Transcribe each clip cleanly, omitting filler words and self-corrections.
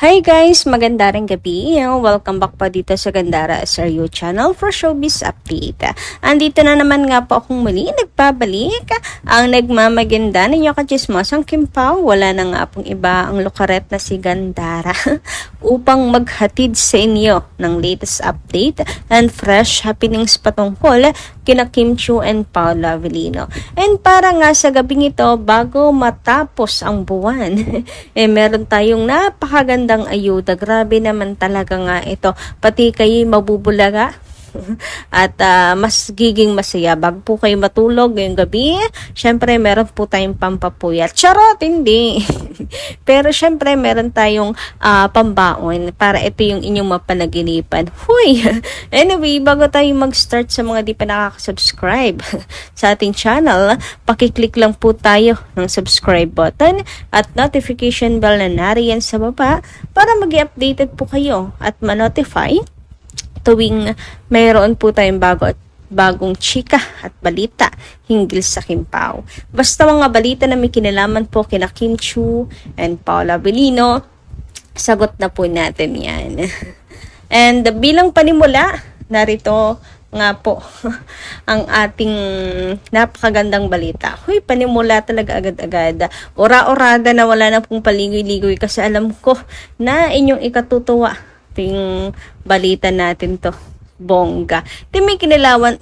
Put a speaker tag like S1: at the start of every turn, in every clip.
S1: Hi guys! Maganda ring gabi. Welcome back pa dito sa Gandara SRU channel for showbiz update. Andito na naman nga po akong muli nagbabalik. Ang nagmamaganda ninyo kachismosang Kim Pao. Wala na nga pong iba ang lukaret na si Gandara upang maghatid sa inyo ng latest update and fresh happenings patungkol kina Kim Chiu and Paula Avellino. And para nga sa gabing ito, bago matapos ang buwan, meron tayong napakagandang ayuda. Grabe naman talaga nga ito. Pati kayo mabubulaga at mas giging masaya bago po kayo matulog ngayong gabi. Syempre meron po tayong pampapuyat. Charot, hindi. Pero syempre meron tayong pambaon para ito yung inyong mapanaginipan. Huy! Anyway, bago tayo mag-start sa mga di pa nakaka-subscribe sa ating channel, pakiclick lang po tayo ng subscribe button at notification bell na nariyan sa baba para mag-updated po kayo at ma-notify tuwing mayroon po tayong bagong chika at balita hinggil sa Kim Pao. Basta mga balita na may kinalaman po kina Kim Chiu and Paula Avellino, sagot na po natin yan. And bilang panimula, narito nga po ang ating napakagandang balita. Huy, panimula talaga agad-agad. Ora-orada na wala na pong paligoy-ligoy kasi alam ko na inyong ikatutuwa yung balita natin to. Bongga. Di may kinalawan.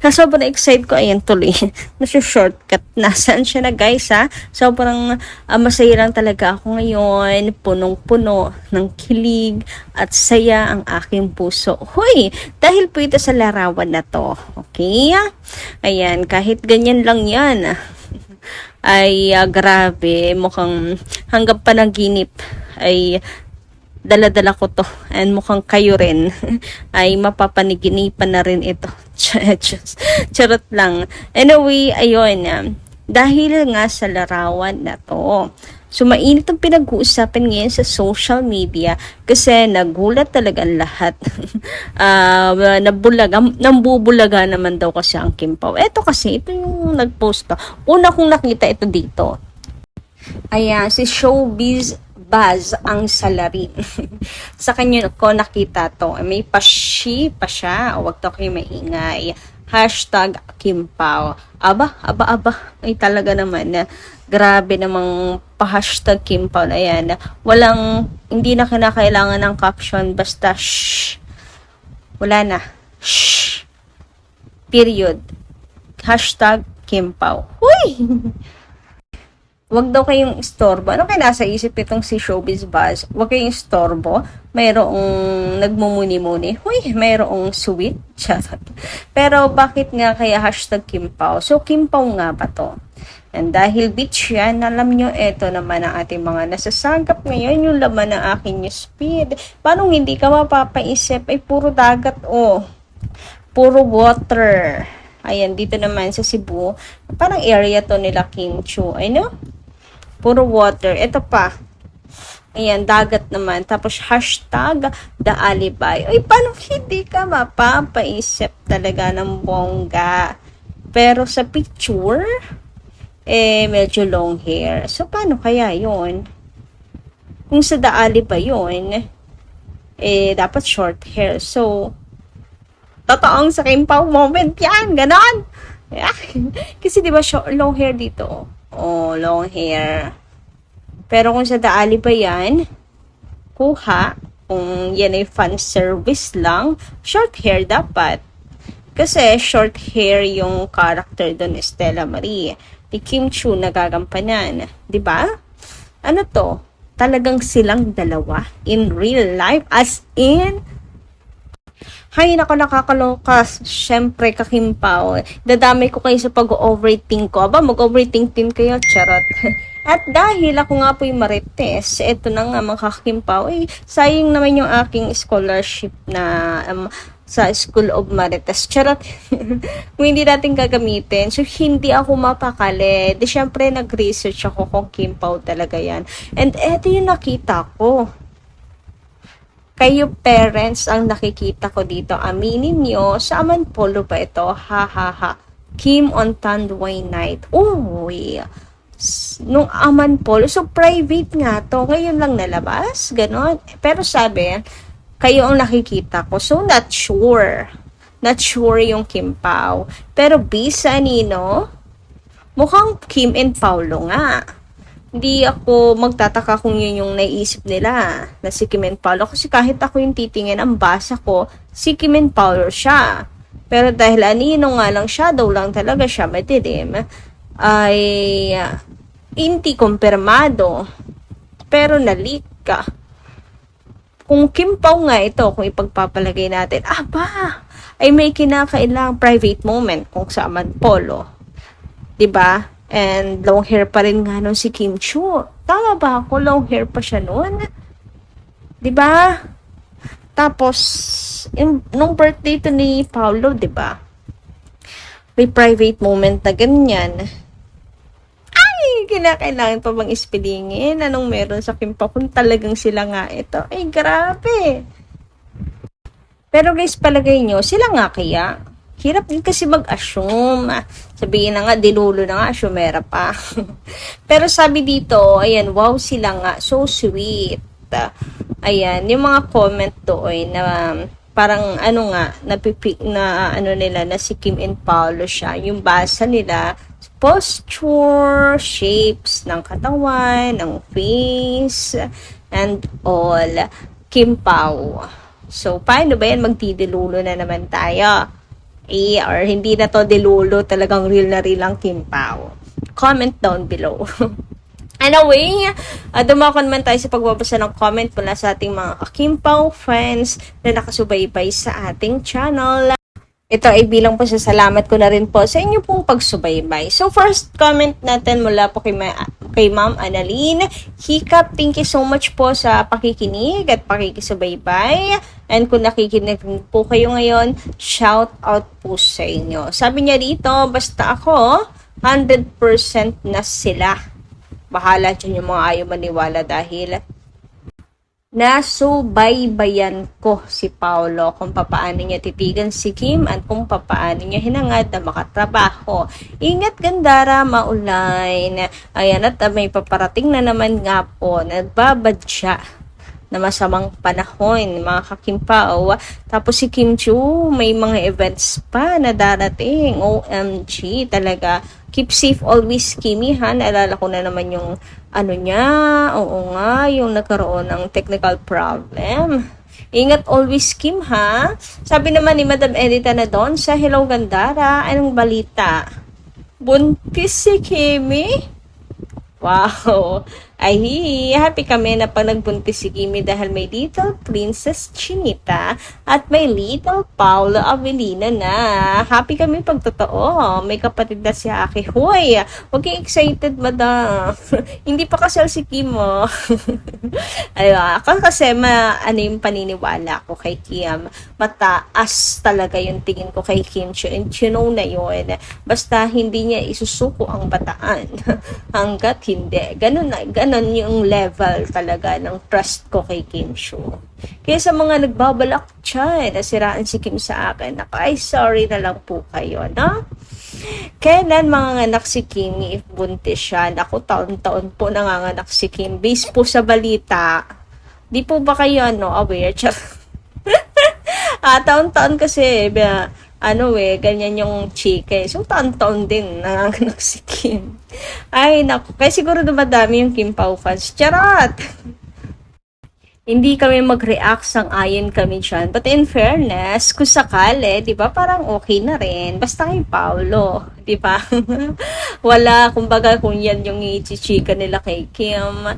S1: Sobrang excited ko. Ayan tuloy. Nasa shortcut. Nasaan siya na guys ha? Sobrang masaya lang talaga ako ngayon. Punong-puno ng kilig at saya ang aking puso. Hoy! Dahil po ito sa larawan na to. Okay? Ayan. Kahit ganyan lang yan. Ay grabe. Mukhang hanggang panaginip ay dala-dala ko to and mukhang kayo rin ay mapapaniginipan na rin ito. Charot lang. Anyway, ayun. Dahil nga sa larawan na to, so mainit ang pinag-uusapan ngayon sa social media kasi nagulat talaga ang lahat. Nambubulaga naman daw kasi ang Kim Pao. Ito kasi, ito yung nag-post to. Una kong nakita ito dito. Ayan, si Showbiz Buzz ang salarin. Sa kanya ko nakita to. May pashi pa siya. Huwag to kayo maingay. Hashtag Kim Pao. Aba. Ay talaga naman. Grabe namang pa-hashtag Kim Pao. Ayan. Hindi na kinakailangan ng caption. Basta shh. Wala na. Shh. Period. Hashtag Kim Pao. Huy! Wag daw kayong istorbo. Ano kaya nasa isip itong si Showbiz Buzz? Wag kayong istorbo. Mayroong nagmumuni-muni. Huy, mayroong sweet. Pero bakit nga kaya hashtag Kim Pao? So, Kim Pao nga ba to? And dahil bitch yan, alam nyo, eto naman ang ating mga nasasagap ngayon, yung laman ng aking newsfeed. Paano hindi ka mapapaisip? Ay, puro dagat, puro water. Ayan, dito naman sa Cebu, parang area to nila Kim Chiu. Ay, no? Puro water. Ito pa. Ayan, dagat naman. Tapos, hashtag The Alibay. Ay, paano hindi ka mapapaisip talaga ng bongga? Pero sa picture, medyo long hair. So, paano kaya yon? Kung sa The Alibay yun, dapat short hair. So, totoong sa Kim Pao moment yan. Ganon. Kasi diba long hair dito. Long hair. Pero kung sa The Alibay yan, kuha. Kung yan ay fan service lang, short hair dapat. Kasi short hair yung character doon, Stella Marie. Ni Kim Chiu nagagampanan. Diba? Ano to? Talagang silang dalawa in real life. As in, hay, nako, nakakaloka. Siyempre, ka Kim Pao. Dadamay ko kayo sa pag-overthink ko. Aba, mag-overthink din kayo. Charot. At dahil ako nga po yung marites, eto na nga mga Kim Pao. Sayang naman yung aking scholarship na sa School of Marites. Charot. Kung hindi natin gagamitin, so hindi ako mapakali. Di syempre, nag-research ako kung Kim Pao talaga yan. And eto yung nakita ko. Kayo parents ang nakikita ko dito. Aminin nyo, sa Amanpolo ba ito? Ha. Kim on Tanduay night. Uy. nung Aman Polo. So, private nga to. Ngayon lang nalabas. Ganon. Pero sabi, kayo ang nakikita ko. So, not sure. Not sure yung Kim Pao. Pero based sa Nino, mukhang Kim and Paulo nga. Hindi ako magtataka kung yun yung naisip nila na si Kim and Paulo. Kasi kahit ako yung titingin, ang basa ko, si Kim and Paulo siya. Pero dahil anino nga lang, shadow lang talaga siya, madilim, ay hindi kumpirmado. Pero na-leak ka. Kung Kim Pao nga ito, kung ipagpapalagay natin, ay may kinakailangang private moment kung sa Aman Polo. 'Di ba? And long hair pa rin nga nun si Kim Chiu. Tama ba ako? Long hair pa siya nun. 'Di ba? Tapos, nung birthday to ni Paulo, 'di ba? May private moment na ganyan. Kinakailangan pa bang ispilingin? Anong meron sa Kim Pao kung talagang sila nga ito? Ay, grabe. Pero guys, palagay nyo, sila nga kaya? Hirap din kasi mag-assume. Sabihin na nga, dilulo na nga, assumera pa. Pero sabi dito, ayan, wow sila nga, so sweet. Ayan, yung mga comment doon na parang ano nga, nila, na si Kim and Paulo siya. Yung basa nila, posture, shapes ng katawan, ng face, and all. Kim Pao. So, paano ba yan? Magdidilulo na naman tayo. Or hindi na to dilulo, talagang real na real ang Kim Pao. Comment down below. Anyway, dumakon man tayo sa pagbabasa ng comment mula sa ating mga Kim Pao friends na nakasubaybay sa ating channel. Ito ay bilang pasasalamat ko na rin po sa inyo pong pagsubaybay. So, first comment natin mula po kay Ma'am Annalyn. Hikap, thank you so much po sa pakikinig at pakikisubaybay. And kung nakikinig po kayo ngayon, shout out po sa inyo. Sabi niya dito, basta ako, 100% na sila. Bahala dyan yung mga ayaw maniwala dahil nasubaybayan ko si Paulo kung papaano niya titigan si Kim at kung papaano niya hinangad na makatrabaho. Ingat Gandara, maulan. Ayan, at may paparating na naman nga po, nagbabadya na masamang panahon, mga ka-Kim Pao. Tapos si Kim Chiu, may mga events pa na darating. OMG, talaga. Keep safe always, Kimi, ha? Naalala ko na naman yung ano niya. Oo nga, yung nagkaroon ng technical problem. Ingat always, Kim, ha? Sabi naman ni Madam Edita na doon sa Hello Gandara, anong balita? Buntis si Kimi? Wow! Ay, happy kami na pag nagbuntis si Kimi dahil may little Princess Chinita at may little Paulo Avelina na. Happy kami pag totoo. May kapatid na si Aki. Hoy, huwag kang excited, madam. Hindi pa kasal si Kim, oh. Ayun, kasi ano yung paniniwala ko kay Kim. Mataas talaga yung tingin ko kay Kim Chiu. And you know na yun. Basta hindi niya isusuko ang bataan. Hanggat hindi. Ganun yung level talaga ng trust ko kay Kim Chiu. Kaya sa mga nagbabalak dyan, nasiraan si Kim sa akin, ay sorry na lang po kayo, no? Kailan manganganak si Kim if buntis siya? Naku, taon-taon po nanganganak si Kim. Based po sa balita. Di po ba kayo aware? Taon-taon kasi, ganyan yung chika. So, taon-taon din nanganganak si Kim. Ay, naku. Kaya siguro dumadami yung Kim Pao fans. Charot! Hindi kami mag-react, sang-ayon kami dyan. But in fairness, kung sakali, di ba, parang okay na rin. Basta kay Paulo, di ba? Wala, kumbaga, kung yan yung ichichika nila kay Kim,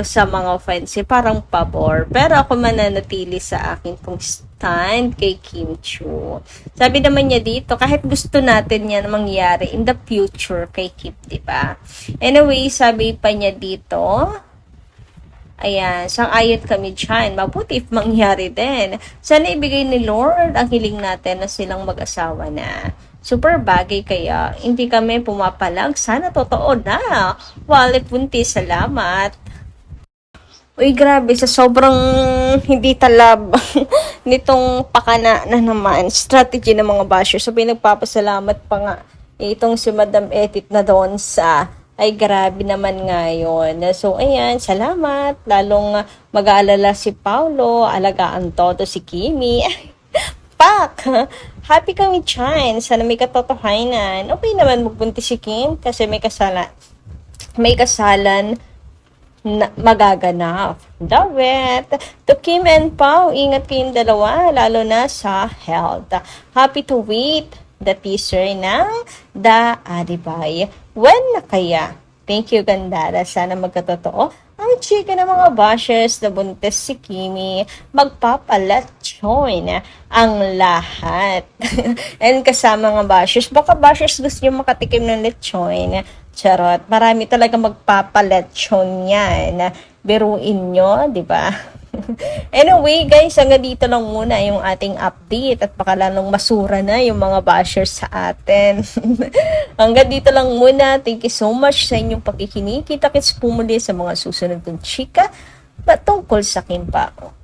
S1: sa mga fans, parang pabor. Pero ako mananatili sa akin kung stand kay Kim Chiu. Sabi naman niya dito, kahit gusto natin yan mangyari in the future kay Kim, di ba? Anyway, sabi pa niya dito, ayan, sang-ayon kami dyan. Mabuti if mangyari din. Sana ibigay ni Lord ang hiling natin na silang mag-asawa na. Super bagay kaya hindi kami pumapalag. Sana totoo na. Wale punti, salamat. Uy, grabe, sa sobrang hindi talab nitong pakana na naman, strategy ng mga bashers. Sabi, nagpapasalamat pa nga itong si Madam Edit na doon sa Ay, grabe naman ngayon. So, ayan, salamat. Lalong mag-aalala si Paulo, alagaan todo si Kimi. Pak! Happy kami, Chan. Sana may katotohanan. Okay naman magbuntis si Kim kasi may kasalan na magaganap. Love it! To Kim and Pao, ingat kayong dalawa, lalo na sa health. Happy to wait the teaser ng The Alibay. When na kaya? Thank you, Gandara. Sana magkatotoo ang chika ng mga bashers na buntis si Kimi. Magpapalatchoy ang lahat. And kasama nga bashers, baka bashers gusto nyo makatikim ng lechon. Charot. Marami talaga magpapalechon yan. Biruin nyo, di ba? Anyway, guys, hanggang dito lang muna yung ating update at baka lalong masura na yung mga bashers sa atin. Hanggang dito lang muna. Thank you so much sa inyong pakikinig. Kita-kits po muli sa mga susunod kong chika patungkol sa Kim Pao.